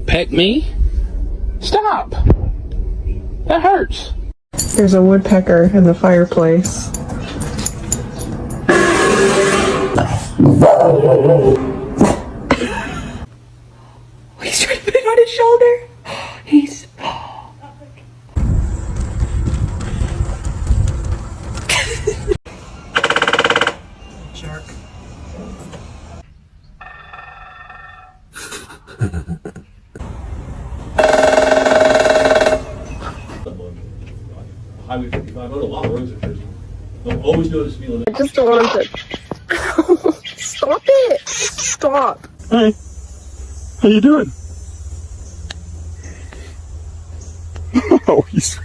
peck me? Stop. That hurts. There's a woodpecker in the fireplace. He's trying to put it on his shoulder. He's... Shark. Highway 55, I know a lot of roads in Jersey. I'll always notice me on I just don't want to... Stop it! Stop! Hey, how you doing? Oh, he's...